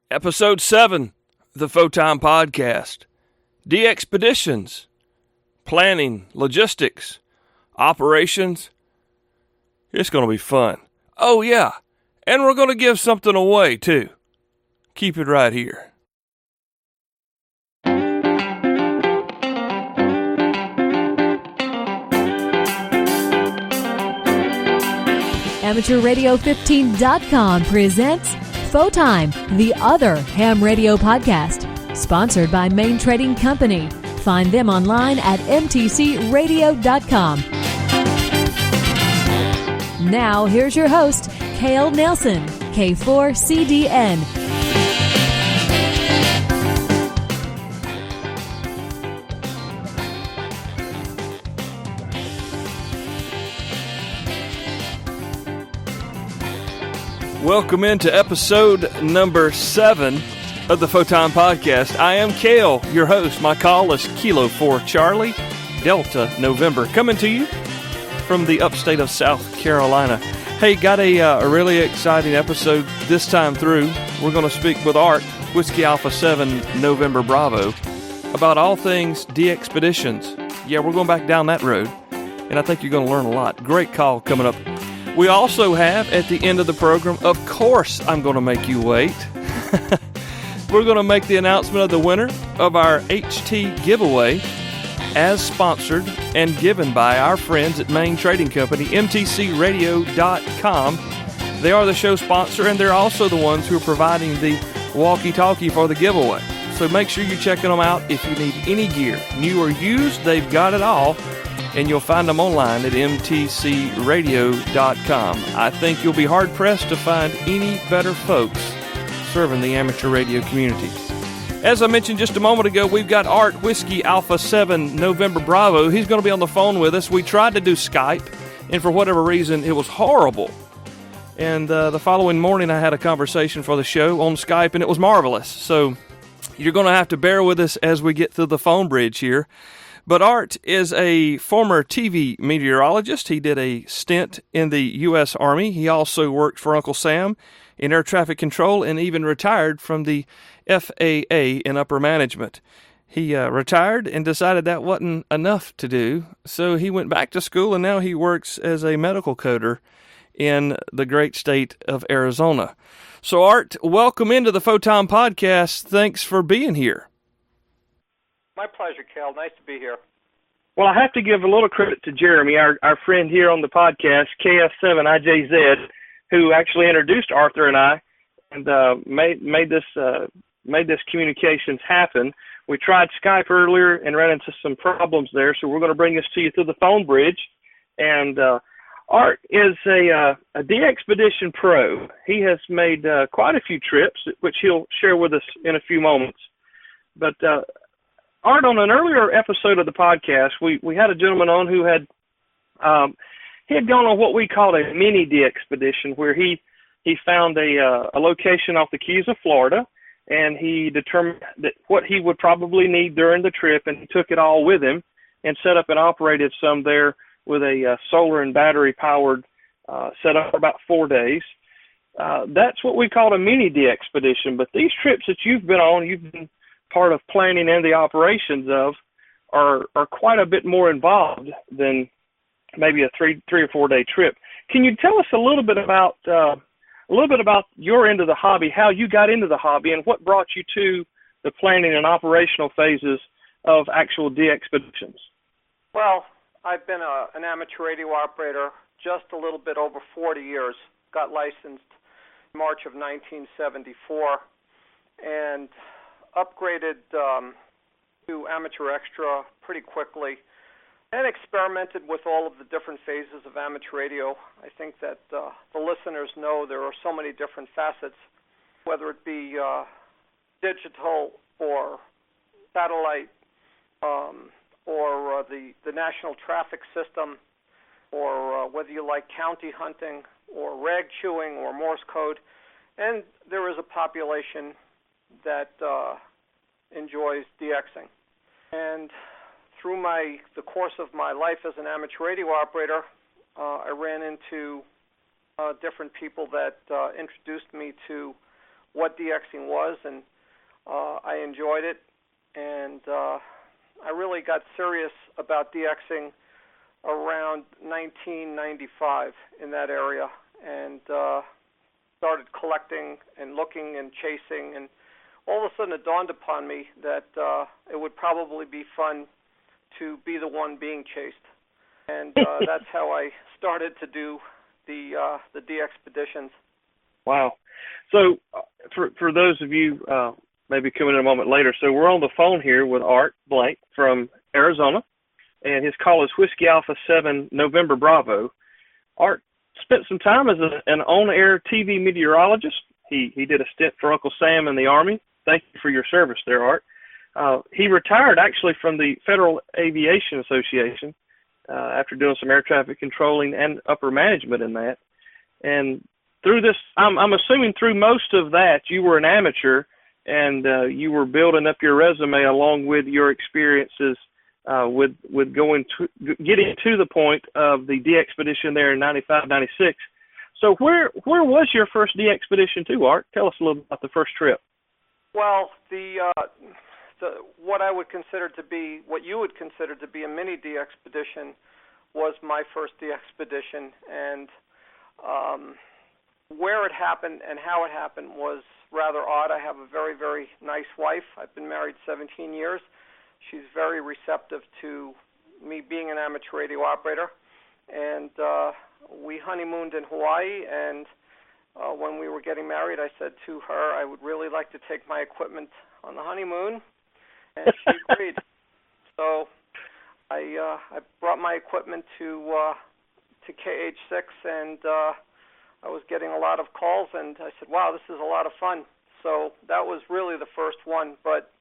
Episode 7, the Photon Podcast. DX-peditions, planning, logistics, operations. It's going to be fun. Oh, yeah, and we're going to give something away, too. Keep it right here. AmateurRadio15.com presents Photime, the other ham radio podcast, sponsored by Main Trading Company. Find them online at mtcradio.com. Now, here's your host, Cale Nelson, K4CDN. Welcome into episode number 7 of the Photon Podcast. I am Cale, your host. My call is Kilo 4 Charlie, Delta November, coming to you from the upstate of South Carolina. Hey, got a really exciting episode this time through. We're going to speak with Art, Whiskey Alpha 7 November Bravo, about all things DX-peditions. Yeah, we're going back down that road, and I think you're going to learn a lot. Great call coming up. We also have, at the end of the program, of course I'm going to make you wait, we're going to make the announcement of the winner of our HT giveaway, as sponsored and given by our friends at Main Trading Company, mtcradio.com. They are the show sponsor, and they're also the ones who are providing the walkie-talkie for the giveaway. So make sure you're checking them out if you need any gear. New or used, they've got it all. And you'll find them online at mtcradio.com. I think you'll be hard-pressed to find any better folks serving the amateur radio community. As I mentioned just a moment ago, we've got Art Whiskey Alpha 7 November Bravo. He's going to be on the phone with us. We tried to do Skype, and for whatever reason, it was horrible. And the following morning, I had a conversation for the show on Skype, and it was marvelous. So you're going to have to bear with us as we get through the phone bridge here. But Art is a former TV meteorologist. He did a stint in the U.S. Army. He also worked for Uncle Sam in air traffic control and even retired from the FAA in upper management. He retired and decided that wasn't enough to do, so he went back to school, and now he works as a medical coder in the great state of Arizona. So, Art, welcome into the Photon Podcast. Thanks for being here. My pleasure, Cal. Nice to be here. Well, I have to give a little credit to Jeremy, our friend here on the podcast, KF7IJZ, who actually introduced Arthur and I and made this communications happen. We tried Skype earlier and ran into some problems there, so we're going to bring this to you through the phone bridge. And Art is a DX-pedition pro. He has made quite a few trips, which he'll share with us in a few moments. But Art, on an earlier episode of the podcast, we had a gentleman on who had he had gone on what we called a mini DX-pedition, where he found a location off the Keys of Florida, and he determined that what he would probably need during the trip, and he took it all with him and set up and operated some there with a solar and battery powered setup for about 4 days. That's what we call a mini DX-pedition. But these trips that you've been on, you've been part of planning and the operations of, are quite a bit more involved than maybe a three or 4 day trip. Can you tell us a little bit about your end of the hobby, how you got into the hobby, and what brought you to the planning and operational phases of actual DX-peditions? Well, I've been an amateur radio operator just a little bit over 40 years. Got licensed in March of 1974, and upgraded to amateur extra pretty quickly, and experimented with all of the different phases of amateur radio. I think that the listeners know there are so many different facets, whether it be digital or satellite or the national traffic system, or whether you like county hunting or rag chewing or Morse code. And there is a population that enjoys DXing. And through the course of my life as an amateur radio operator, I ran into different people that introduced me to what DXing was, and I enjoyed it. And I really got serious about DXing around 1995 in that area, and started collecting and looking and chasing, and all of a sudden it dawned upon me that it would probably be fun to be the one being chased. And that's how I started to do the DX-peditions. Wow. So for those of you maybe coming in a moment later, so we're on the phone here with Art Blank from Arizona, and his call is Whiskey Alpha 7 November Bravo. Art spent some time as an on-air TV meteorologist. He did a stint for Uncle Sam in the Army. Thank you for your service there, Art. He retired actually from the Federal Aviation Association after doing some air traffic controlling and upper management in that. And through this, I'm assuming through most of that, you were an amateur and you were building up your resume along with your experiences with getting to the point of the DX-pedition there in 95, 96. So where was your first DX-pedition to, Art? Tell us a little about the first trip. Well, what I would consider to be, what you would consider to be a mini DX-pedition was my first DX-pedition, and where it happened and how it happened was rather odd. I have a very, very nice wife. I've been married 17 years. She's very receptive to me being an amateur radio operator, and we honeymooned in Hawaii, and when we were getting married, I said to her I would really like to take my equipment on the honeymoon, and she agreed. So I brought my equipment to KH6, and I was getting a lot of calls, and I said, wow, this is a lot of fun. So that was really the first one. But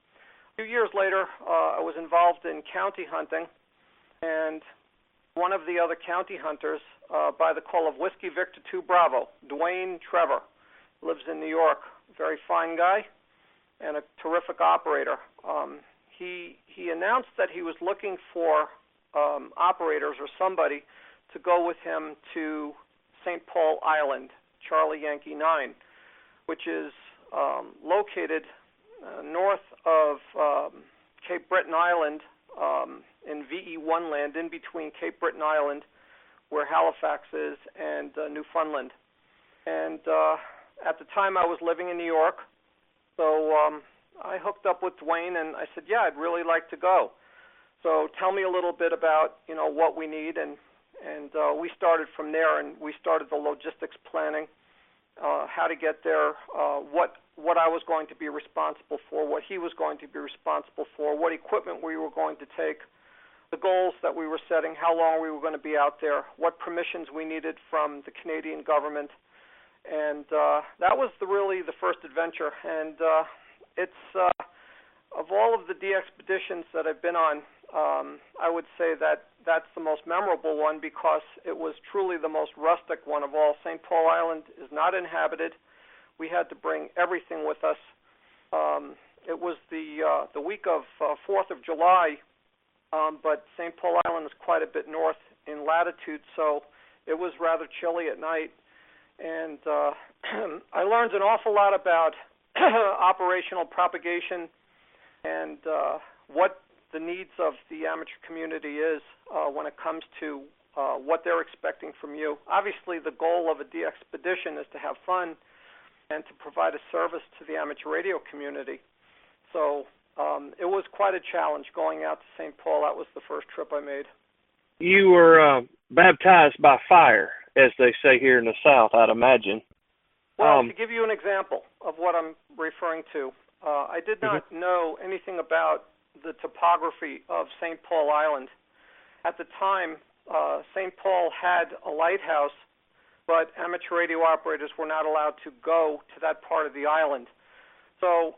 a few years later, I was involved in county hunting, and one of the other county hunters, by the call of Whiskey Victor 2 Bravo, Dwayne Trevor, lives in New York, very fine guy and a terrific operator. He announced that he was looking for operators or somebody to go with him to St. Paul Island, Charlie Yankee 9, which is located north of Cape Breton Island in VE1 land, in between Cape Breton Island, where Halifax is, and Newfoundland. And at the time I was living in New York, so I hooked up with Dwayne, and I said, yeah, I'd really like to go. So tell me a little bit about, what we need, and we started from there, and we started the logistics planning, how to get there, what I was going to be responsible for, what he was going to be responsible for, what equipment we were going to take, the goals that we were setting, how long we were going to be out there, what permissions we needed from the Canadian government, and that was really the first adventure. And it's of all of the DX-peditions that I've been on, I would say that that's the most memorable one because it was truly the most rustic one of all. St. Paul Island is not inhabited. We had to bring everything with us. It was the week of 4th of July, but St. Paul Island is quite a bit north in latitude, so it was rather chilly at night. And I learned an awful lot about operational propagation and what the needs of the amateur community is when it comes to what they're expecting from you. Obviously, the goal of a DX-pedition is to have fun and to provide a service to the amateur radio community. So it was quite a challenge going out to St. Paul. That was the first trip I made. You were baptized by fire, as they say here in the South, I'd imagine. Well, to give you an example of what I'm referring to, I did not know anything about the topography of St. Paul Island. At the time, St. Paul had a lighthouse, but amateur radio operators were not allowed to go to that part of the island. So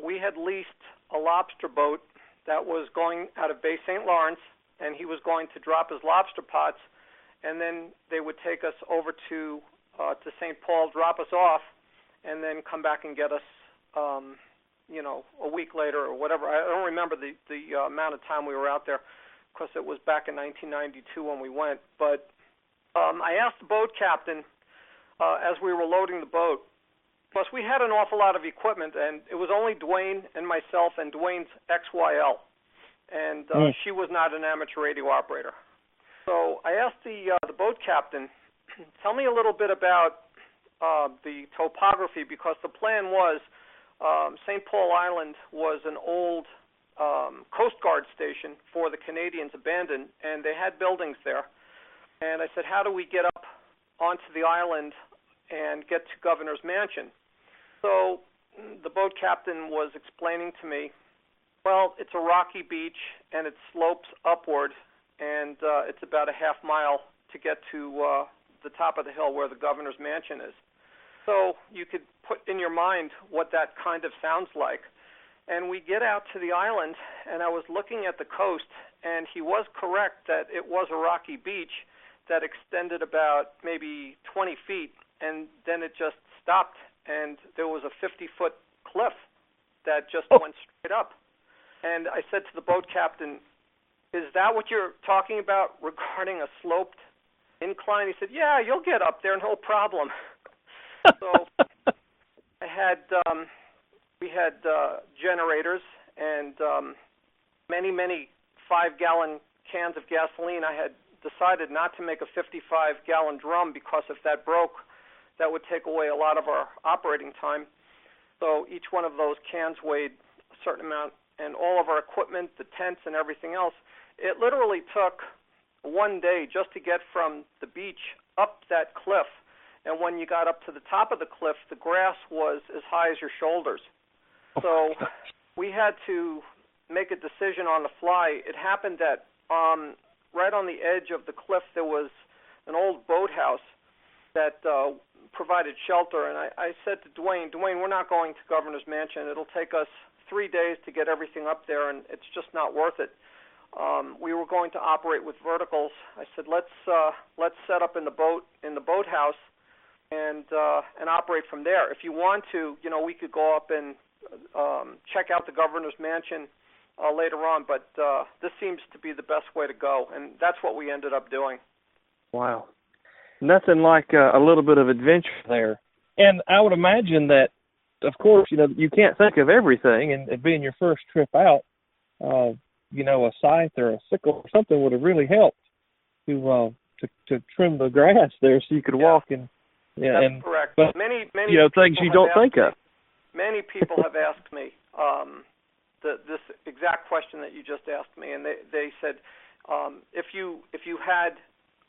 we had leased a lobster boat that was going out of Bay St. Lawrence, and he was going to drop his lobster pots, and then they would take us over to St. Paul, drop us off, and then come back and get us a week later or whatever. I don't remember the amount of time we were out there because it was back in 1992 when we went. But I asked the boat captain as we were loading the boat, Plus, we had an awful lot of equipment, and it was only Dwayne and myself and Dwayne's XYL, and she was not an amateur radio operator. So I asked the boat captain, tell me a little bit about the topography, because the plan was St. Paul Island was an old Coast Guard station for the Canadians abandoned, and they had buildings there. And I said, how do we get up onto the island and get to Governor's Mansion? So the boat captain was explaining to me, well, it's a rocky beach, and it slopes upward, and it's about a half mile to get to the top of the hill where the Governor's Mansion is. So you could put in your mind what that kind of sounds like. And we get out to the island, and I was looking at the coast, and he was correct that it was a rocky beach that extended about maybe 20 feet, and then it just stopped, and there was a 50-foot cliff that just went straight up. And I said to the boat captain, is that what you're talking about regarding a sloped incline? He said, yeah, you'll get up there, no problem. So I had we had generators and many 5-gallon cans of gasoline. I had decided not to make a 55-gallon drum because if that broke, that would take away a lot of our operating time. So each one of those cans weighed a certain amount, and all of our equipment, the tents and everything else, it literally took one day just to get from the beach up that cliff. And when you got up to the top of the cliff, the grass was as high as your shoulders. So we had to make a decision on the fly. It happened that right on the edge of the cliff there was an old boathouse that provided shelter. And I said to Dwayne, we're not going to Governor's Mansion. It'll take us 3 days to get everything up there, and it's just not worth it. We were going to operate with verticals. I said, let's set up in the boathouse and operate from there. If you want to, we could go up and check out the Governor's Mansion later on, but this seems to be the best way to go, and that's what we ended up doing. Wow. Nothing like a little bit of adventure there. And I would imagine that, of course, you can't think of everything, and it being your first trip out, a scythe or a sickle or something would have really helped to trim the grass there so you could walk and That's correct. But many things you don't think of. Many people have asked me this exact question that you just asked me, and they said, if you had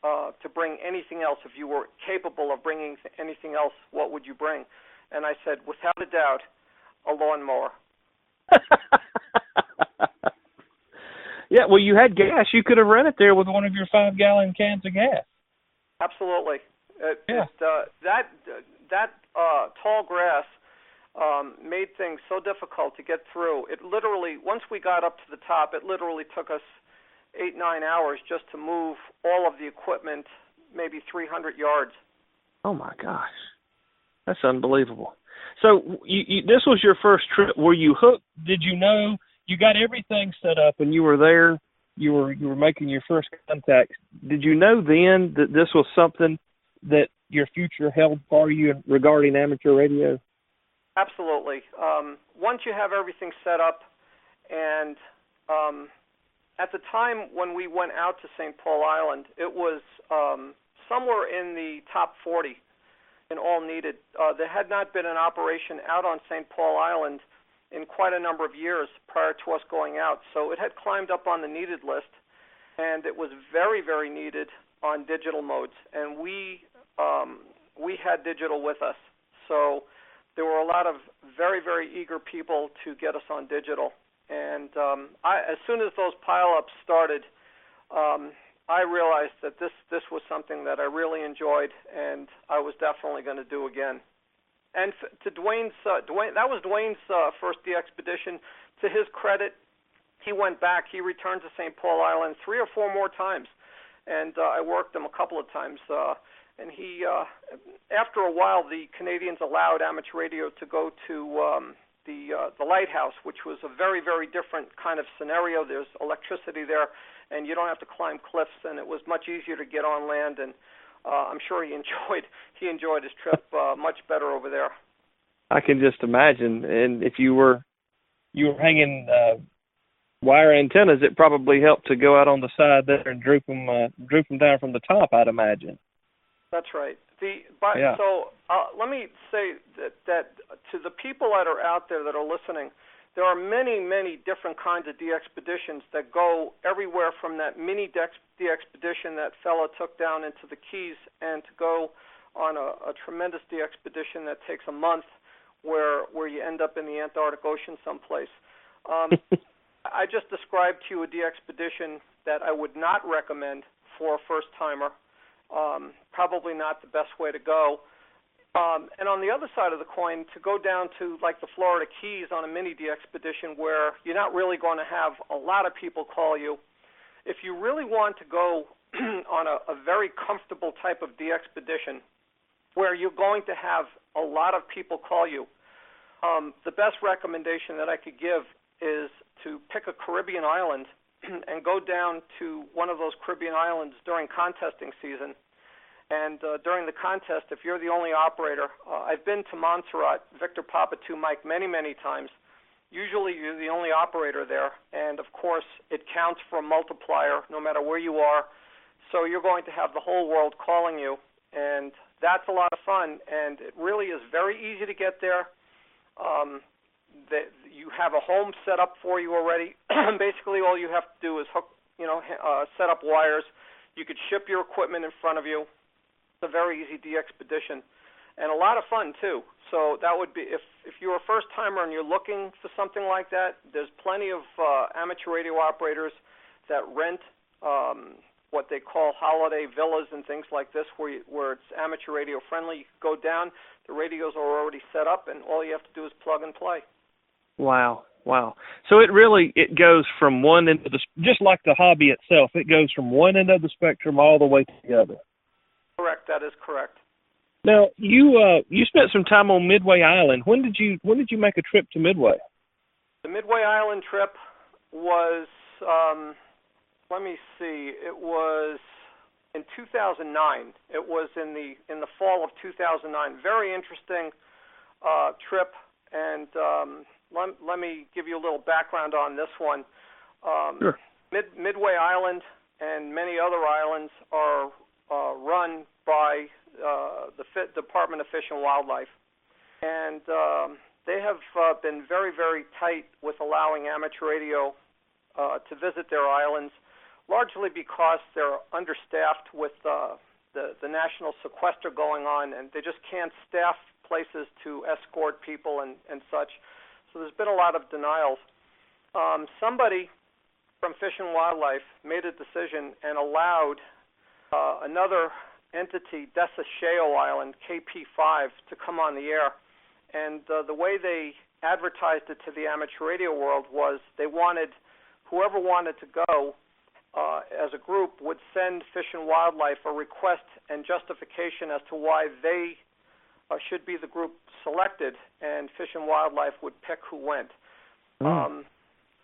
to bring anything else, if you were capable of bringing anything else, what would you bring? And I said, without a doubt, a lawnmower. Yeah, well, you had gas. You could have run it there with one of your 5-gallon cans of gas. Absolutely. That tall grass made things so difficult to get through. It literally, once we got up to the top, it literally took us 8-9 hours just to move all of the equipment, maybe 300 yards. Oh, my gosh. That's unbelievable. So this was your first trip. Were you hooked? Did you know you got everything set up and you were there? You were making your first contacts. Did you know then that this was something that your future held for you regarding amateur radio? Absolutely. Once you have everything set up, and at the time when we went out to St. Paul Island, it was somewhere in the top 40 in all needed. There had not been an operation out on St. Paul Island in quite a number of years prior to us going out, so it had climbed up on the needed list, and it was very, very needed on digital modes, and we had digital with us, so there were a lot of very, very eager people to get us on digital, and as soon as those pile-ups started, I realized that this was something that I really enjoyed, and I was definitely going to do again. And to Dwayne, that was Dwayne's first DX-pedition. To his credit, he went back. He returned to St. Paul Island 3 or 4 more times, and I worked him a couple of times. And he, after a while, the Canadians allowed amateur radio to go to the lighthouse, which was a very, very different kind of scenario. There's electricity there, and you don't have to climb cliffs, and it was much easier to get on land. And I'm sure he enjoyed his trip much better over there. I can just imagine. And if you were hanging wire antennas, it probably helped to go out on the side there and droop them down from the top, I'd imagine. That's right. Yeah. So let me say that to the people that are out there that are listening, there are many, many different kinds of DX-peditions that go everywhere from that mini DX-pedition that fella took down into the Keys, and to go on a tremendous DX-pedition that takes a month, where you end up in the Antarctic Ocean someplace. I just described to you a DX-pedition that I would not recommend for a first-timer. Probably not the best way to go. And on the other side of the coin, to go down to like the Florida Keys on a mini DX-pedition where you're not really going to have a lot of people call you. If you really want to go on a very comfortable type of DX-pedition where you're going to have a lot of people call you, the best recommendation that I could give is to pick a Caribbean island and go down to one of those Caribbean islands during contesting season. And during the contest, if you're the only operator, I've been to Montserrat, Victor Papa 2 Mike, many, many times. Usually you're the only operator there, and of course it counts for a multiplier no matter where you are. So you're going to have the whole world calling you, and that's a lot of fun, and it really is very easy to get there. You have a home set up for you already. Basically all you have to do is set up wires. You could ship your equipment in front of you. It's a very easy DX-pedition, and a lot of fun too. So that would be, if you're a first-timer and you're looking for something like that, there's plenty of amateur radio operators that rent what they call holiday villas and things like this, where it's amateur radio friendly. You go down, the radios are already set up, and all you have to do is plug and play. Wow. So it goes from one end of just like the hobby itself, it goes from one end of the spectrum all the way to the other. Correct. That is correct. Now, you spent some time on Midway Island. When did you make a trip to Midway? The Midway Island trip was, let me see, it was in 2009. It was in the fall of 2009. Very interesting trip, and let me give you a little background on this one. Sure. Midway Island and many other islands are run by the Department of Fish and Wildlife, and they have been very, very tight with allowing amateur radio to visit their islands, largely because they're understaffed with the national sequester going on, and they just can't staff places to escort people and such. So there's been a lot of denials. Somebody from Fish and Wildlife made a decision and allowed another entity, Desasheo Island, KP5, to come on the air. And the way they advertised it to the amateur radio world was they wanted, whoever wanted to go as a group would send Fish and Wildlife a request and justification as to why they should be the group selected, and Fish and Wildlife would pick who went.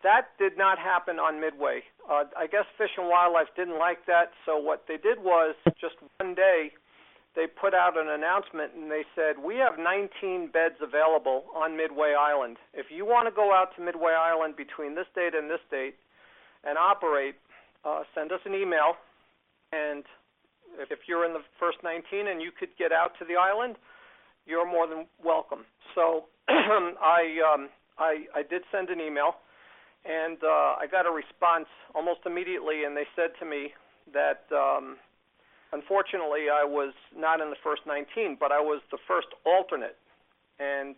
That did not happen on Midway. I guess Fish and Wildlife didn't like that, so what they did was just one day they put out an announcement and they said, we have 19 beds available on Midway Island. If you want to go out to Midway Island between this date and this date and operate, send us an email, and if you're in the first 19 and you could get out to the island, you're more than welcome. So I did send an email, and I got a response almost immediately, and they said to me that unfortunately I was not in the first 19, but I was the first alternate, and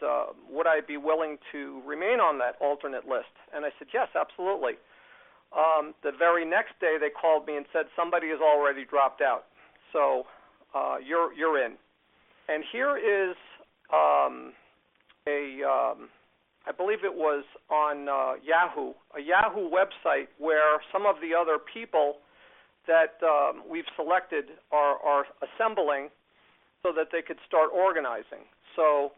would I be willing to remain on that alternate list? And I said, yes, absolutely. The very next day they called me and said somebody has already dropped out, so you're in. And here is I believe it was on Yahoo, a Yahoo website where some of the other people that we've selected are assembling so that they could start organizing. So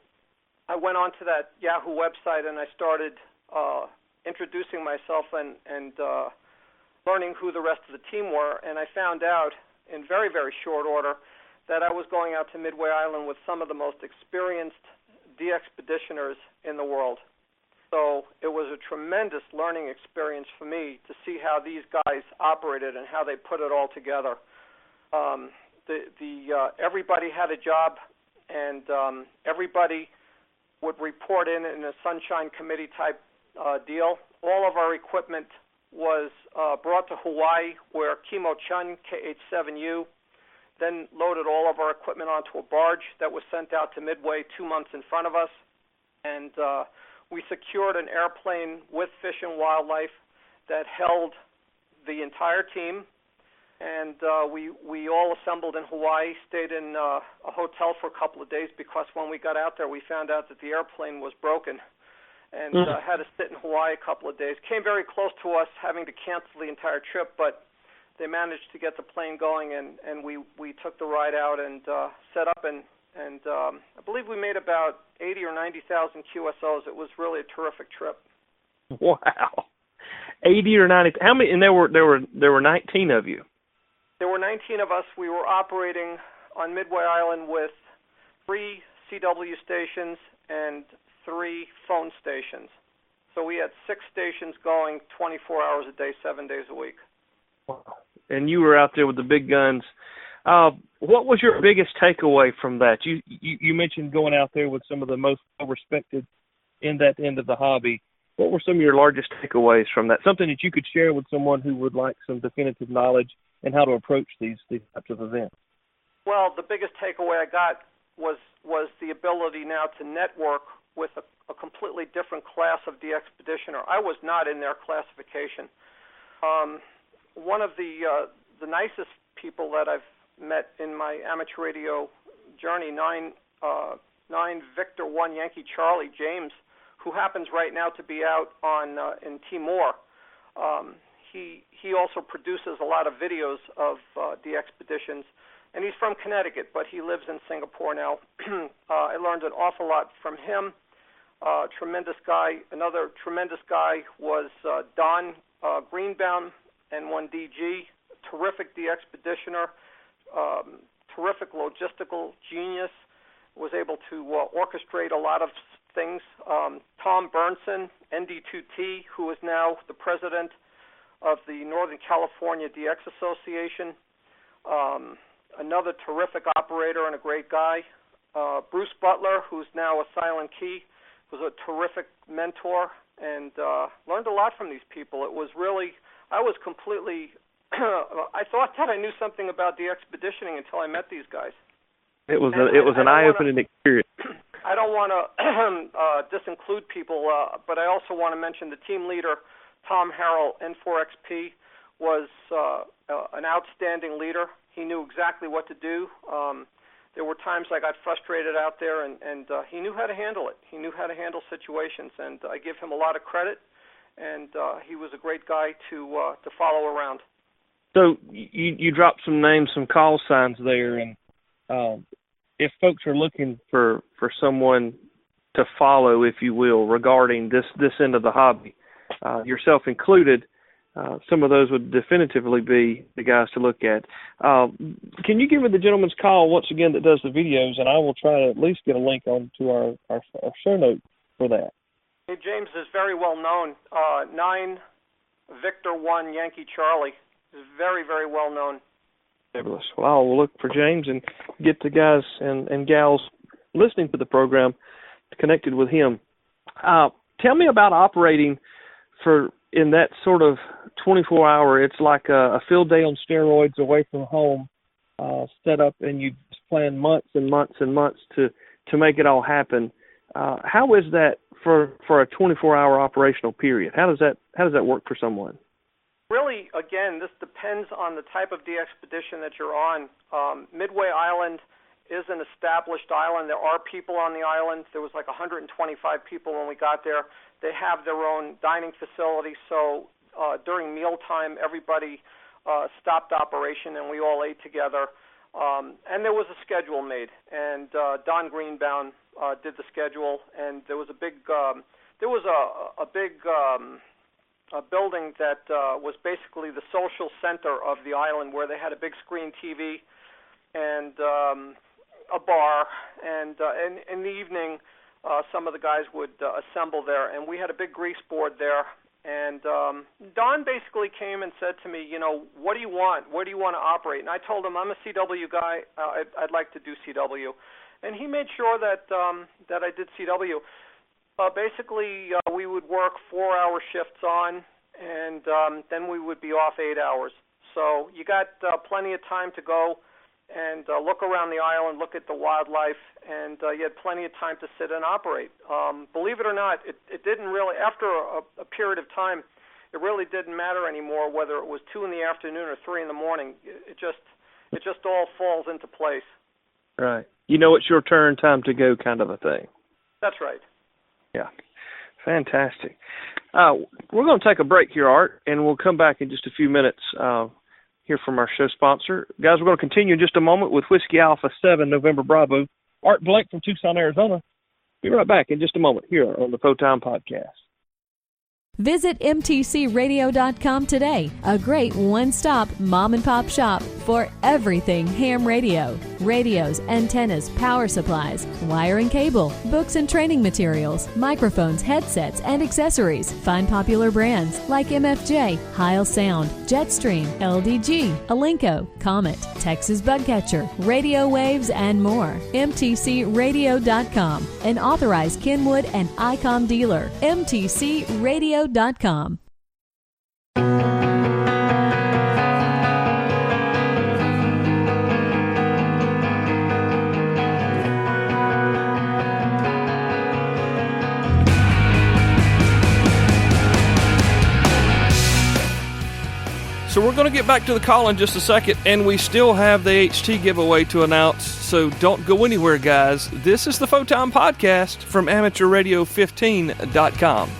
I went onto that Yahoo website and I started introducing myself and learning who the rest of the team were, and I found out in very, very short order that I was going out to Midway Island with some of the most experienced DX-peditioners in the world. So it was a tremendous learning experience for me to see how these guys operated and how they put it all together. Everybody had a job, and everybody would report in a Sunshine Committee type deal. All of our equipment was brought to Hawaii, where Kimo Chun, KH-7U, then loaded all of our equipment onto a barge that was sent out to Midway 2 months in front of us, and we secured an airplane with Fish and Wildlife that held the entire team, and we all assembled in Hawaii, stayed in a hotel for a couple of days, because when we got out there, we found out that the airplane was broken, and had to sit in Hawaii a couple of days. Came very close to us having to cancel the entire trip, but they managed to get the plane going, and we took the ride out and set up, and I believe we made about 80 or 90,000 QSOs. It was really a terrific trip. Wow, 80 or 90. How many? And there were 19 of you. There were 19 of us. We were operating on Midway Island with 3 CW stations and 3 phone stations. So we had 6 stations going 24 hours a day, 7 days a week. Wow. And you were out there with the big guns. What was your biggest takeaway from that? You mentioned going out there with some of the most well-respected in that end of the hobby. What were some of your largest takeaways from that? Something that you could share with someone who would like some definitive knowledge and how to approach these types of events. Well, the biggest takeaway I got was the ability now to network with a completely different class of DX-peditioner. I was not in their classification. One of the nicest people that I've met in my amateur radio journey, 9 Victor 1 Yankee Charlie, James, who happens right now to be out in Timor. He also produces a lot of videos of DX-peditions, and he's from Connecticut, but he lives in Singapore now. I learned an awful lot from him. Tremendous guy. Another tremendous guy was Don Greenbaum, N1DG, terrific DX-peditioner, terrific logistical genius, was able to orchestrate a lot of things. Tom Burnson, ND2T, who is now the president of the Northern California DX Association, another terrific operator and a great guy. Bruce Butler, who's now a Silent Key, was a terrific mentor, and learned a lot from these people. It was really, I was completely, I thought that I knew something about DX-peditioning until I met these guys. It was an eye-opening experience. I don't want to disinclude people, but I also want to mention the team leader, Tom Harrell, N4XP, was an outstanding leader. He knew exactly what to do. There were times I got frustrated out there, and he knew how to handle it. He knew how to handle situations, and I give him a lot of credit, and he was a great guy to follow around. So you dropped some names, some call signs there, and if folks are looking for someone to follow, if you will, regarding this end of the hobby, yourself included, some of those would definitively be the guys to look at. Can you give me the gentleman's call once again that does the videos, and I will try to at least get a link onto our show note for that. Hey, James is very well known. 9 Victor 1 Yankee Charlie is very, very well known. Fabulous. Well, I will look for James and get the guys and gals listening to the program connected with him. Tell me about operating in that sort of 24-hour, it's like a field day on steroids away from home set up, and you just plan months and months and months to make it all happen. How is that for a 24-hour operational period? How does that work for someone? Really, again, this depends on the type of DX-pedition that you're on. Midway Island is an established island. There are people on the island. There was like 125 people when we got there. They have their own dining facility, so during mealtime, everybody stopped operation and we all ate together. And there was a schedule made, and Don Greenbaum did the schedule. And there was a big building that was basically the social center of the island, where they had a big screen TV and a bar, and in the evening some of the guys would assemble there, and we had a big grease board there. And Don basically came and said to me, what do you want? Where do you want to operate? And I told him, I'm a CW guy. I'd like to do CW. And he made sure that I did CW. Basically, we would work 4-hour shifts on, and then we would be off 8 hours. So you got plenty of time to go and look around the island, look at the wildlife, and you had plenty of time to sit and operate. Believe it or not, it didn't really, after a period of time, it really didn't matter anymore whether it was 2 in the afternoon or 3 in the morning. It just all falls into place. Right. It's your turn, time to go kind of a thing. That's right. Yeah. Fantastic. We're going to take a break here, Art, and we'll come back in just a few minutes, hear from our show sponsor. Guys, we're going to continue in just a moment with Whiskey Alpha 7 November Bravo. Art Blank from Tucson, Arizona. Be right back in just a moment here on the Photon Podcast. Visit mtcradio.com today, a great one-stop mom-and-pop shop for everything ham radio. Radios, antennas, power supplies, wire and cable, books and training materials, microphones, headsets, and accessories. Find popular brands like MFJ, Heil Sound, Jetstream, LDG, Alinco, Comet, Texas Bugcatcher, Radio Waves, and more. mtcradio.com, an authorized Kenwood and ICOM dealer. mtcradio.com. So we're going to get back to the call in just a second, and we still have the HT giveaway to announce, so don't go anywhere, guys. This is the Photon Podcast from AmateurRadio15.com.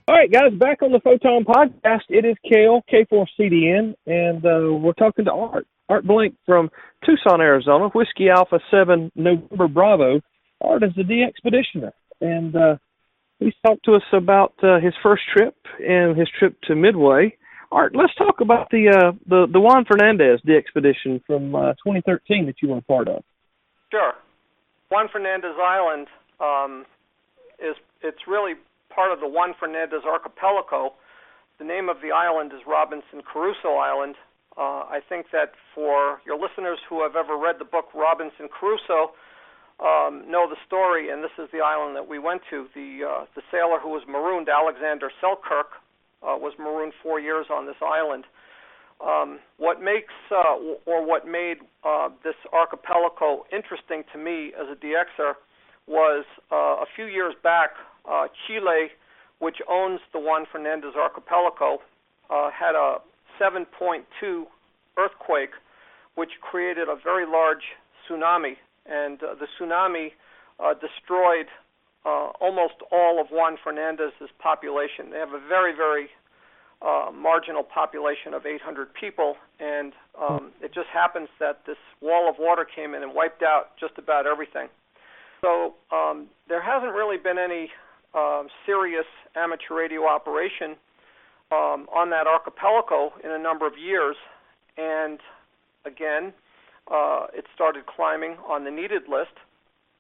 All right, guys, back on the Photon Podcast. It is Kale, K4CDN, and we're talking to Art Blank from Tucson, Arizona, Whiskey Alpha 7 November Bravo. Art is the DX-peditioner, and he's talked to us about his first trip and his trip to Midway. Art, let's talk about the Juan Fernandez DX-pedition from 2013 that you were a part of. Sure. Juan Fernandez Island it's really part of the Juan Fernandez Archipelago. The name of the island is Robinson Crusoe Island. I think that for your listeners who have ever read the book Robinson Crusoe know the story, and this is the island that we went to. The sailor who was marooned, Alexander Selkirk, was marooned 4 years on this island. What made this archipelago interesting to me as a DXer was a few years back, Chile, which owns the Juan Fernandez Archipelago, had a 7.2 earthquake, which created a very large tsunami, and the tsunami destroyed almost all of Juan Fernandez's population. They have a very, very marginal population of 800 people, and it just happens that this wall of water came in and wiped out just about everything. So there hasn't really been any serious amateur radio operation on that archipelago in a number of years, and again, it started climbing on the needed list,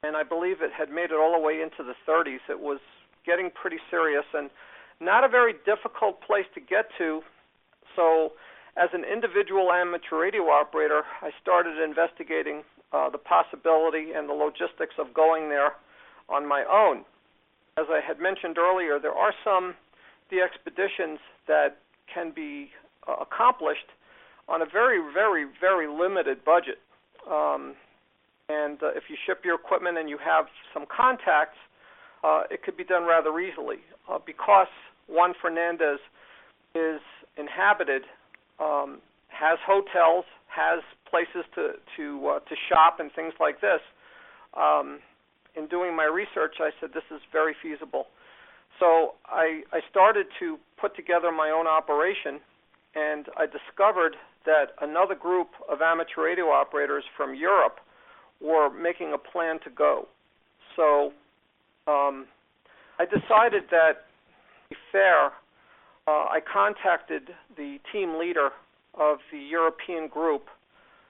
and I believe it had made it all the way into the 30s. It was getting pretty serious and not a very difficult place to get to. So as an individual amateur radio operator, I started investigating the possibility and the logistics of going there on my own. As I had mentioned earlier, there are some DX-peditions that can be accomplished on a very, very, very limited budget. And if you ship your equipment and you have some contacts, it could be done rather easily. Because Juan Fernandez is inhabited, has hotels, has places to shop and things like this. In doing my research, I said this is very feasible. So I started to put together my own operation, and I discovered that another group of amateur radio operators from Europe were making a plan to go. So I decided that, to be fair, I contacted the team leader of the European group,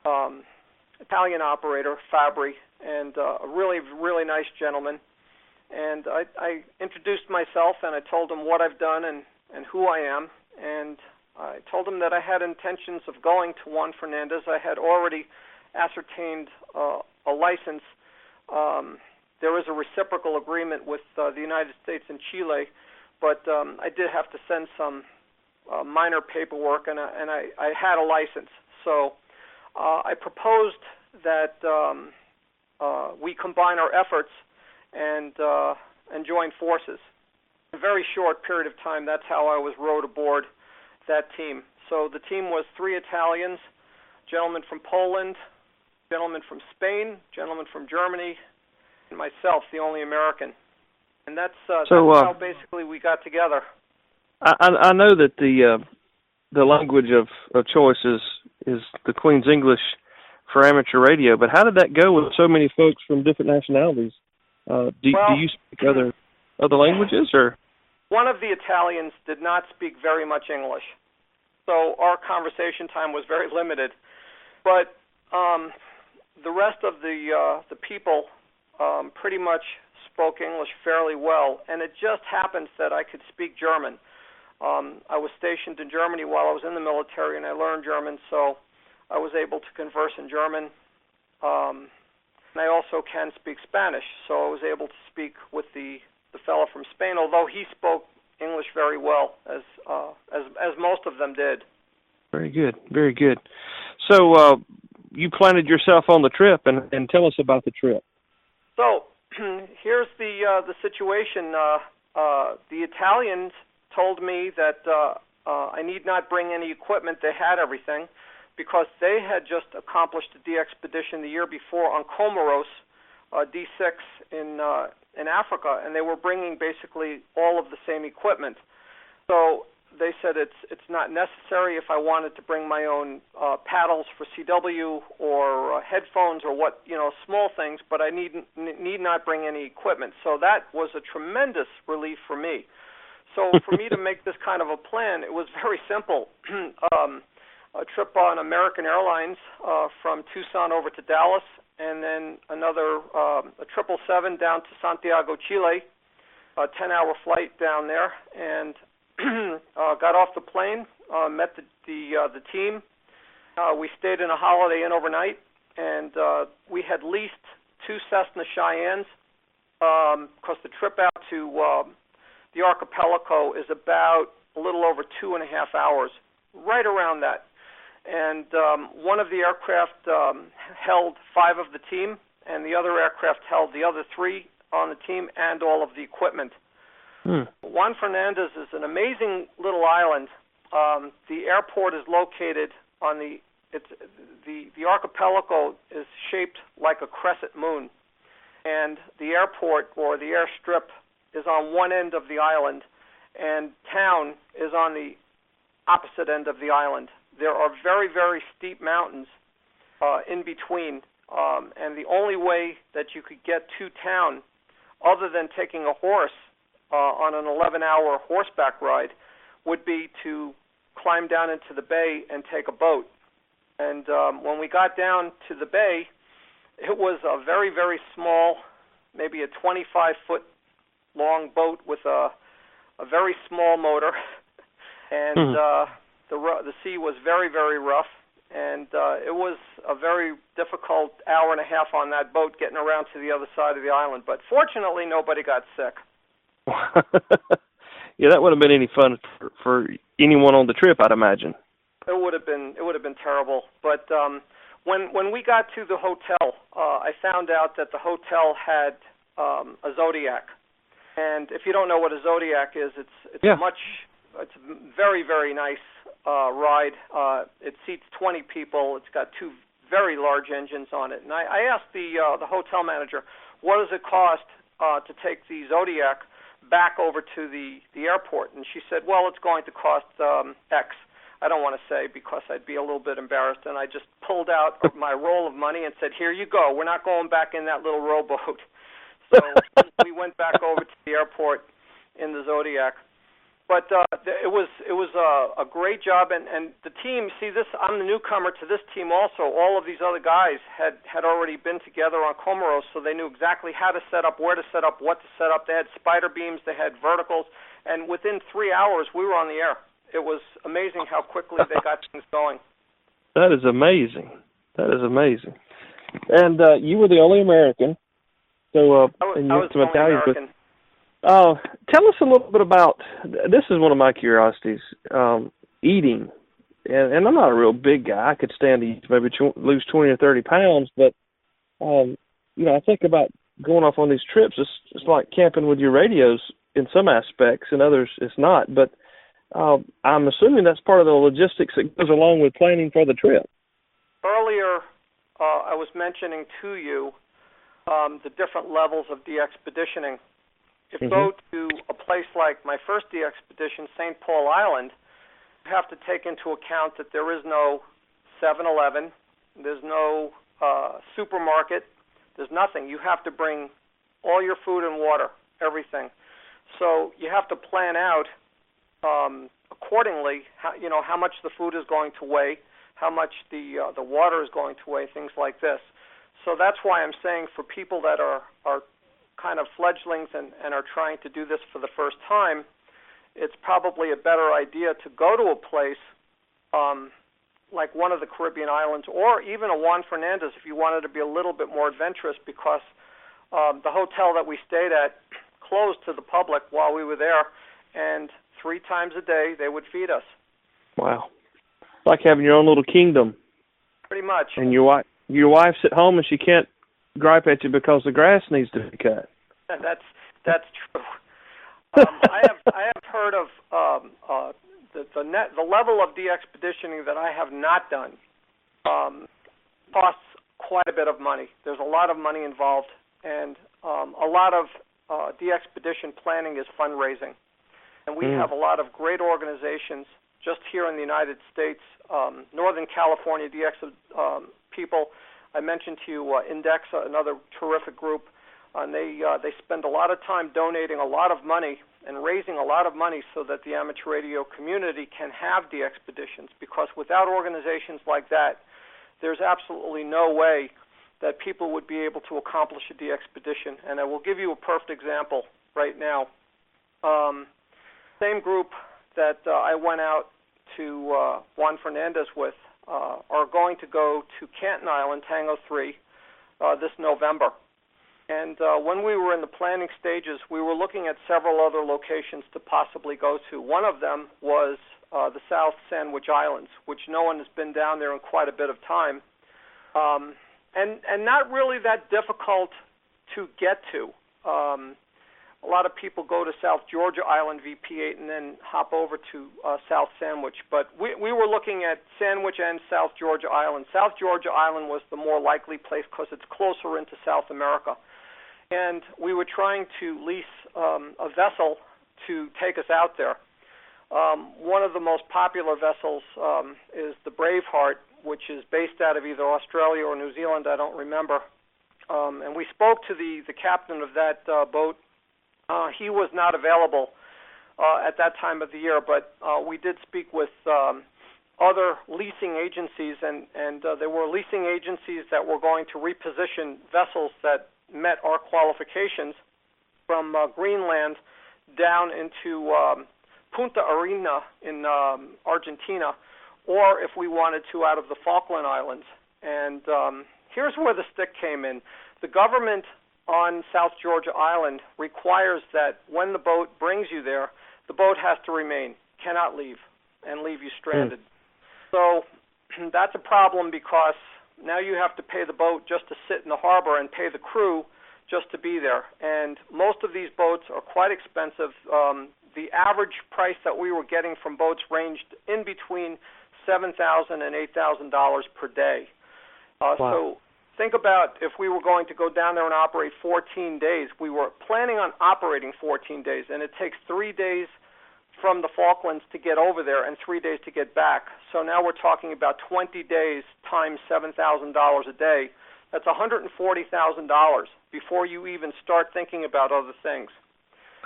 Italian operator, Fabri, and a really, really nice gentleman. And I introduced myself, and I told him what I've done and who I am. And I told him that I had intentions of going to Juan Fernandez. I had already ascertained a license. There is a reciprocal agreement with the United States and Chile, but I did have to send some minor paperwork, and I had a license. So I proposed that we combine our efforts and join forces. In a very short period of time, that's how I was rowed aboard that team. So the team was 3 Italians, gentleman from Poland, gentleman from Spain, gentleman from Germany, and myself, the only American. And that's how basically we got together. I know that the language of choice is the Queen's English for amateur radio, but how did that go with so many folks from different nationalities? Do you speak other languages, or? One of the Italians did not speak very much English, so our conversation time was very limited. But the rest of the people pretty much spoke English fairly well, and it just happens that I could speak German. I was stationed in Germany while I was in the military, and I learned German, so I was able to converse in German. And I also can speak Spanish, so I was able to speak with the fellow from Spain, although he spoke English very well, as most of them did. Very good, very good. So you planted yourself on the trip, and tell us about the trip. So here's the situation. The Italians told me that I need not bring any equipment. They had everything, because they had just accomplished the DX-pedition the year before on Comoros, D6 in Africa, and they were bringing basically all of the same equipment. So they said it's not necessary if I wanted to bring my own paddles for CW or headphones or small things, but I need not bring any equipment. So that was a tremendous relief for me. So for me to make this kind of a plan, it was very simple. A trip on American Airlines from Tucson over to Dallas, and then another a 777 down to Santiago, Chile, a 10-hour flight down there, and got off the plane, met the team. We stayed in a Holiday Inn overnight, and we had leased 2 Cessna Cheyennes, because the trip out to the archipelago is about a little over 2.5 hours, right around that. And one of the aircraft held 5 of the team, and the other aircraft held the other 3 on the team and all of the equipment. Juan Fernandez is an amazing little island. The airport is located on the archipelago is shaped like a crescent moon, and the airport or the airstrip is on one end of the island, and town is on the opposite end of the island. There are very, very steep mountains in between, and the only way that you could get to town, other than taking a horse on an 11-hour horseback ride, would be to climb down into the bay and take a boat. And when we got down to the bay, it was a very, very small, maybe a 25-foot long boat with a very small motor, and the sea was very, very rough, and it was a very difficult hour and a half on that boat getting around to the other side of the island. But fortunately, nobody got sick. Yeah, that wouldn't have been any fun for anyone on the trip, I'd imagine. It would have been terrible. But when we got to the hotel, I found out that the hotel had a Zodiac. And if you don't know what a Zodiac is, it's a very, very nice ride. It seats 20 people. It's got 2 very large engines on it. And I asked the hotel manager, what does it cost to take the Zodiac back over to the airport? And she said, well, it's going to cost X. I don't want to say because I'd be a little bit embarrassed. And I just pulled out my roll of money and said, here you go. We're not going back in that little rowboat. So we went back over to the airport in the Zodiac. But it was a great job, and the team. See, I'm the newcomer to this team. Also, all of these other guys had already been together on Comoros, so they knew exactly how to set up, where to set up, what to set up. They had spider beams, they had verticals, and within 3 hours we were on the air. It was amazing how quickly they got things going. That is amazing. That is amazing. And you were the only American. So I was the only American. Tell us a little bit about, this is one of my curiosities, eating. And I'm not a real big guy. I could stand to eat, maybe lose 20 or 30 pounds, but, I think about going off on these trips. It's like camping with your radios in some aspects, in others it's not. But I'm assuming that's part of the logistics that goes along with planning for the trip. Earlier, I was mentioning to you the different levels of DX-peditioning. If you go to a place like my first DX-pedition, St. Paul Island, you have to take into account that there is no 7-Eleven, there's no supermarket, there's nothing. You have to bring all your food and water, everything. So you have to plan out accordingly, how much the food is going to weigh, how much the water is going to weigh, things like this. So that's why I'm saying for people that are kind of fledglings and are trying to do this for the first time, it's probably a better idea to go to a place like one of the Caribbean islands, or even a Juan Fernandez if you wanted to be a little bit more adventurous, because the hotel that we stayed at closed to the public while we were there, and 3 times a day they would feed us. Wow. Like having your own little kingdom. Pretty much. And your wife's at home and she can't gripe at you because the grass needs to be cut. That's true. I have heard of the level of DX-peditioning that I have not done costs quite a bit of money. There's a lot of money involved, and a lot of DX-pedition planning is fundraising. And we have a lot of great organizations just here in the United States, Northern California DX people. I mentioned to you Indexa, another terrific group, and they spend a lot of time donating a lot of money and raising a lot of money so that the amateur radio community can have DX-peditions, because without organizations like that, there's absolutely no way that people would be able to accomplish a DX-pedition. And I will give you a perfect example right now. Same group that I went out to Juan Fernandez with are going to go to Canton Island, Tango 3, this November. And when we were in the planning stages, we were looking at several other locations to possibly go to. One of them was the South Sandwich Islands, which no one has been down there in quite a bit of time, and not really that difficult to get to. A lot of people go to South Georgia Island, VP8, and then hop over to South Sandwich. But we were looking at Sandwich and South Georgia Island. South Georgia Island was the more likely place because it's closer into South America. And we were trying to lease a vessel to take us out there. One of the most popular vessels is the Braveheart, which is based out of either Australia or New Zealand, I don't remember. And we spoke to the captain of that boat. He was not available at that time of the year, but we did speak with other leasing agencies, and there were leasing agencies that were going to reposition vessels that met our qualifications from Greenland down into Punta Arena in Argentina, or if we wanted to, out of the Falkland Islands. And here's where the stick came in. The government on South Georgia Island requires that when the boat brings you there, the boat has to remain, cannot leave, and leave you stranded. So that's a problem, because now you have to pay the boat just to sit in the harbor and pay the crew just to be there. And most of these boats are quite expensive. The average price that we were getting from boats ranged in between $7,000 and $8,000 per day. Wow. So think about if we were going to go down there and operate 14 days. We were planning on operating 14 days, and it takes 3 days from the Falklands to get over there and 3 days to get back. So now we're talking about 20 days times $7,000 a day. That's $140,000 before you even start thinking about other things.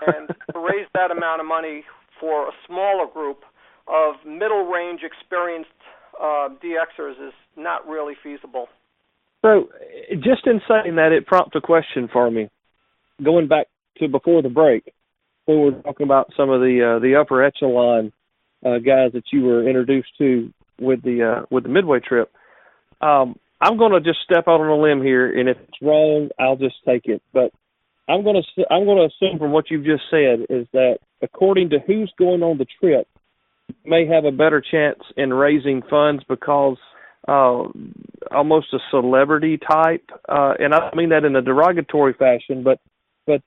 And to raise that amount of money for a smaller group of middle-range experienced DXers is not really feasible. So just in saying that, it prompts a question for me. Going back to before the break, when we were talking about some of the upper echelon guys that you were introduced to with the Midway trip, I'm going to just step out on a limb here, and if it's wrong, I'll just take it. But I'm going to assume from what you've just said is that according to who's going on the trip, may have a better chance in raising funds because almost a celebrity type, and I don't mean that in a derogatory fashion, but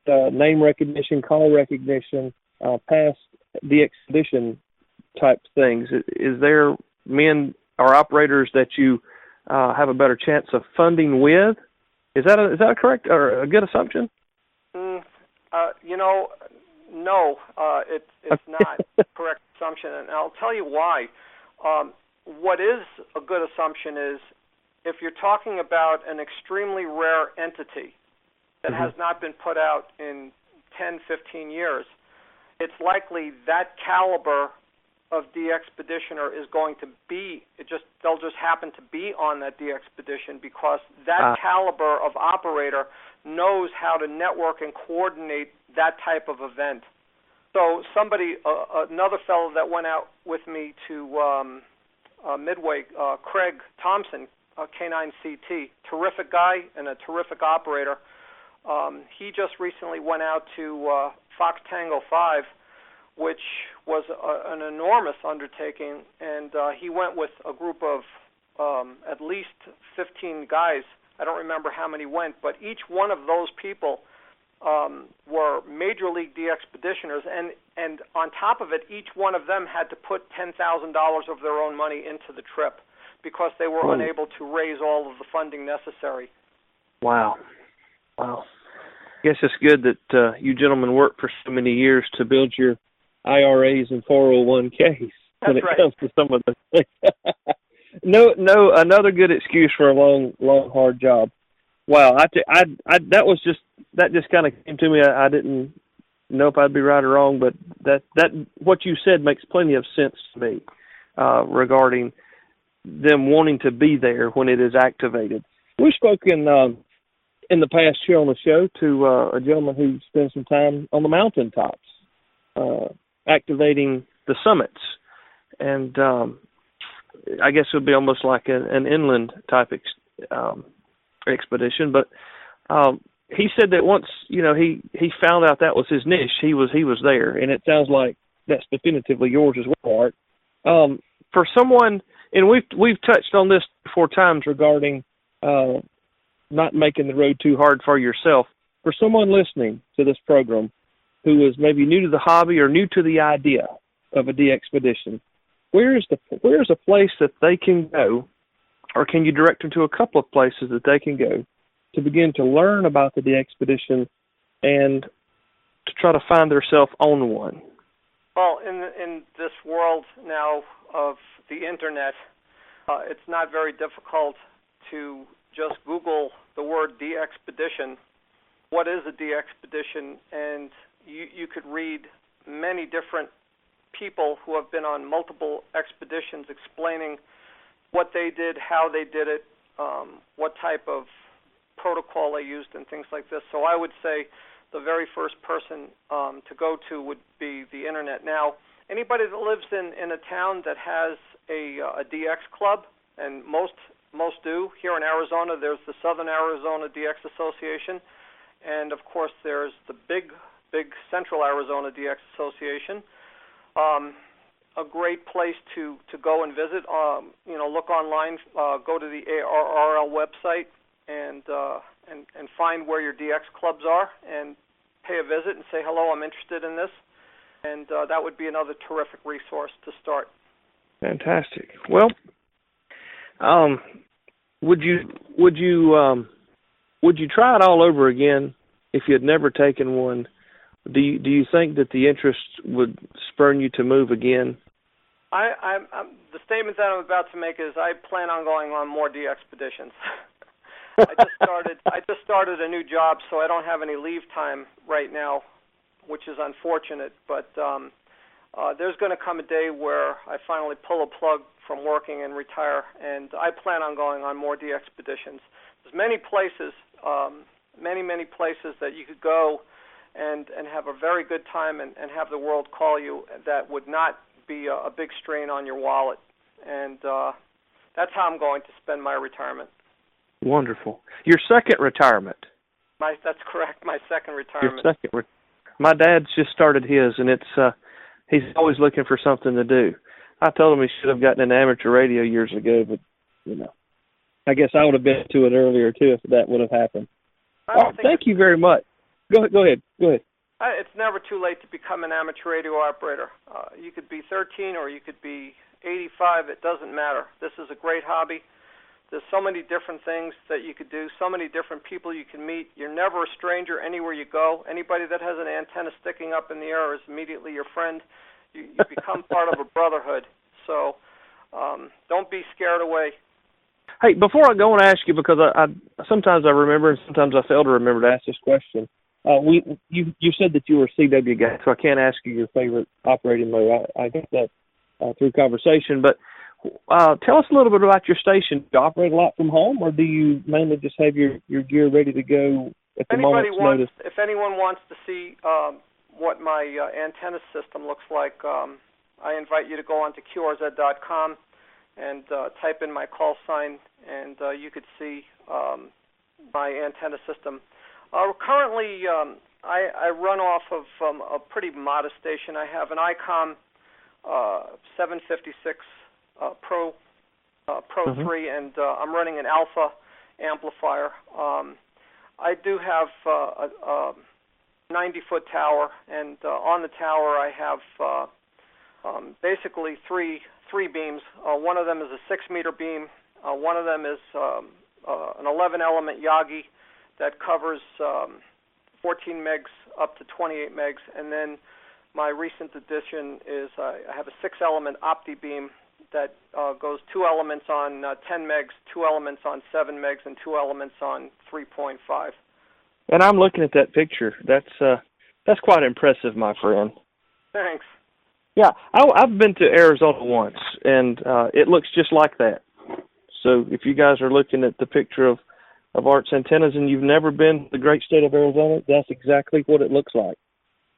name recognition, call recognition, past DX-pedition type things. Is there men or operators that you have a better chance of funding with? Is that correct or a good assumption? No, it's not a correct assumption, and I'll tell you why. What is a good assumption is if you're talking about an extremely rare entity that has not been put out in 10, 15 years, it's likely that caliber of DX-peditioner is going to be, they'll just happen to be on that DX-pedition because that caliber of operator knows how to network and coordinate that type of event. So another fellow that went out with me to Midway, Craig Thompson, K9CT, terrific guy and a terrific operator. He just recently went out to Fox Tango 5, which was an enormous undertaking, and he went with a group of at least 15 guys. I don't remember how many went, but each one of those people were Major League DX-peditioners, and on top of it, each one of them had to put $10,000 of their own money into the trip because they were unable to raise all of the funding necessary. Wow. I guess it's good that you gentlemen worked for so many years to build your IRAs and 401ks when it comes to some of the things. No, another good excuse for a long, hard job. Wow, that just kind of came to me. I didn't know if I'd be right or wrong, but that what you said makes plenty of sense to me regarding them wanting to be there when it is activated. We've spoken in the past here on the show to a gentleman who spent some time on the mountaintops, activating the summits, and I guess it would be almost like an inland type expedition. But he said that once he found out that was his niche, he was there, and it sounds like that's definitively yours as well, Art. For someone, and we've touched on this 4 times regarding not making the road too hard for yourself. For someone listening to this program who is maybe new to the hobby or new to the idea of a DX-pedition, where's a place that they can go, or can you direct them to a couple of places that they can go to begin to learn about the DX-pedition and to try to find themselves on one? Well, in this world now of the internet, it's not very difficult to just Google the word DX-pedition. What is a DX-pedition? And you could read many different people who have been on multiple expeditions explaining what they did, how they did it, what type of protocol they used, and things like this. So I would say the very first person to go to would be the internet. Now, anybody that lives in a town that has a DX club, and most do. Here in Arizona, there's the Southern Arizona DX Association, and of course there's the big Central Arizona DX Association. A great place to go and visit. Look online, go to the ARRL website, and find where your DX clubs are, and pay a visit and say, hello, I'm interested in this, and that would be another terrific resource to start. Fantastic. Well, would you try it all over again if you had never taken one? Do you think that the interest would spur you to move again? I'm the statement that I'm about to make is I plan on going on more DX-peditions. I just started a new job, so I don't have any leave time right now, which is unfortunate. But there's going to come a day where I finally pull a plug from working and retire, and I plan on going on more DX-peditions. There's many places, many places that you could go and have a very good time and have the world call you that would not be a big strain on your wallet. And that's how I'm going to spend my retirement. Wonderful. Your second retirement. That's correct, my second retirement. Your second my dad's just started his, and it's he's always looking for something to do. I told him he should have gotten into amateur radio years ago, but, I guess I would have been to it earlier, too, if that would have happened. Thank you very much. Go ahead. It's never too late to become an amateur radio operator. You could be 13 or you could be 85. It doesn't matter. This is a great hobby. There's so many different things that you could do, so many different people you can meet. You're never a stranger anywhere you go. Anybody that has an antenna sticking up in the air is immediately your friend. You become part of a brotherhood. So don't be scared away. Hey, before I go and ask you, because I sometimes I remember and sometimes I fail to remember to ask this question. You said that you were a CW guy, so I can't ask you your favorite operating mode. I got that through conversation. But tell us a little bit about your station. Do you operate a lot from home, or do you mainly just have your gear ready to go at the moment's notice? If anyone wants to see what my antenna system looks like, I invite you to go on to QRZ.com and type in my call sign, and you could see my antenna system. Currently, I run off of a pretty modest station. I have an ICOM 756 Pro 3, and I'm running an alpha amplifier. I do have a 90-foot tower, and on the tower I have basically three beams. One of them is a 6-meter beam. One of them is an 11-element Yagi that covers 14 megs up to 28 megs, and then my recent addition is I have a 6-element Opti beam that goes 2 elements on 10 megs, 2 elements on 7 megs, and 2 elements on 3.5. And I'm looking at that picture. That's quite impressive, my friend. Thanks. Yeah, I've been to Arizona once, and it looks just like that. So if you guys are looking at the picture of Art's antennas and you've never been to the great state of Arizona, that's exactly what it looks like.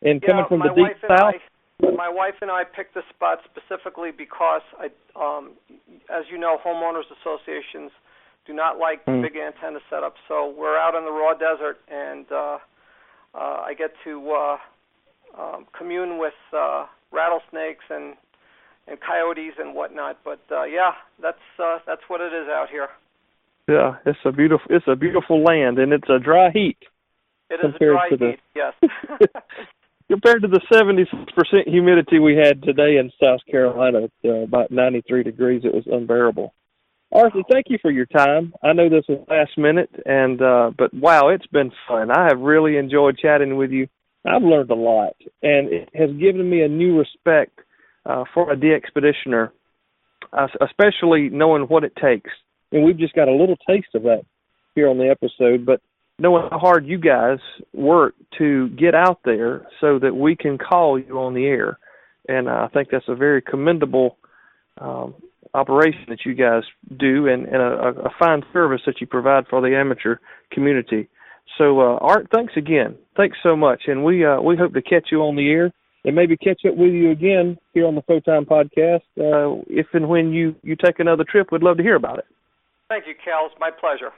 And coming from the deep south. My wife and I picked this spot specifically because, as you know, homeowners associations do not like big antenna setups. So we're out in the raw desert, and I get to commune with rattlesnakes and coyotes and whatnot. But that's what it is out here. Yeah, it's a beautiful land, and it's a dry heat. It is a dry heat, yes. Compared to the 76% humidity we had today in South Carolina, about 93 degrees, it was unbearable. Arthur, thank you for your time. I know this was last minute, but wow, it's been fun. I have really enjoyed chatting with you. I've learned a lot, and it has given me a new respect for a DX-peditioner, especially knowing what it takes. And we've just got a little taste of that here on the episode, but knowing how hard you guys work to get out there so that we can call you on the air. And I think that's a very commendable operation that you guys do, and a fine service that you provide for the amateur community. So, Art, thanks again. Thanks so much. And we hope to catch you on the air and maybe catch up with you again here on the Photon Podcast. If and when you take another trip, we'd love to hear about it. Thank you, Cal. It's my pleasure.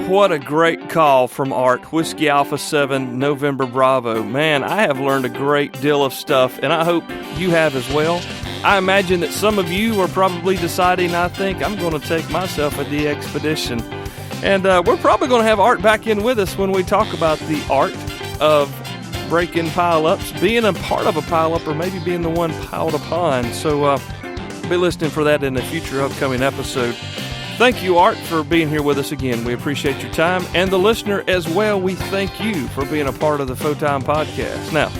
What a great call from Art. Whiskey Alpha 7, November Bravo. Man, I have learned a great deal of stuff, and I hope you have as well. I imagine that some of you are probably deciding, I think I'm going to take myself a DX-pedition. And we're probably going to have Art back in with us when we talk about the art of breaking pile-ups, being a part of a pile-up, or maybe being the one piled upon. So be listening for that in a future upcoming episode. Thank you, Art, for being here with us again. We appreciate your time. And the listener as well, we thank you for being a part of the Photon Podcast. Now,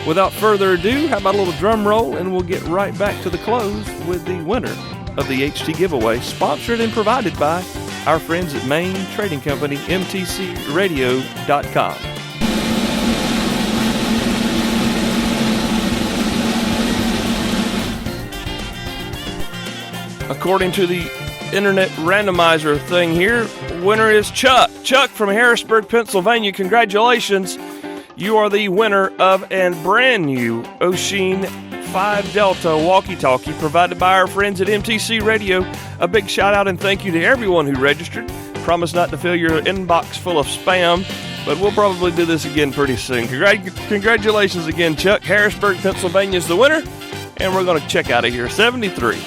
without further ado, how about a little drum roll, and we'll get right back to the close with the winner of the HT giveaway, sponsored and provided by our friends at Main Trading Company, MTCRadio.com. according to the internet randomizer thing here, winner is Chuck. Chuck from Harrisburg, Pennsylvania. Congratulations. You are the winner of a brand new Osheen 5 Delta walkie-talkie provided by our friends at MTC Radio. A big shout out and thank you to everyone who registered. Promise not to fill your inbox full of spam, but we'll probably do this again pretty soon. Congratulations again, Chuck. Harrisburg, Pennsylvania is the winner, and we're going to check out of here. 73.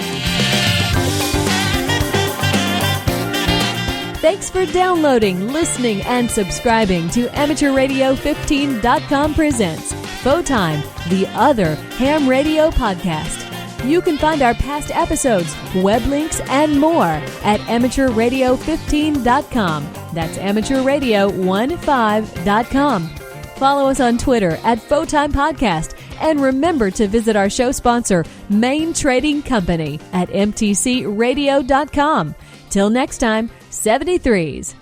Thanks for downloading, listening, and subscribing to AmateurRadio15.com presents Photime, the other ham radio podcast. You can find our past episodes, web links, and more at AmateurRadio15.com. That's AmateurRadio15.com. Follow us on Twitter at Photime Podcast. And remember to visit our show sponsor, Main Trading Company, at mtcradio.com. Till next time, 73s.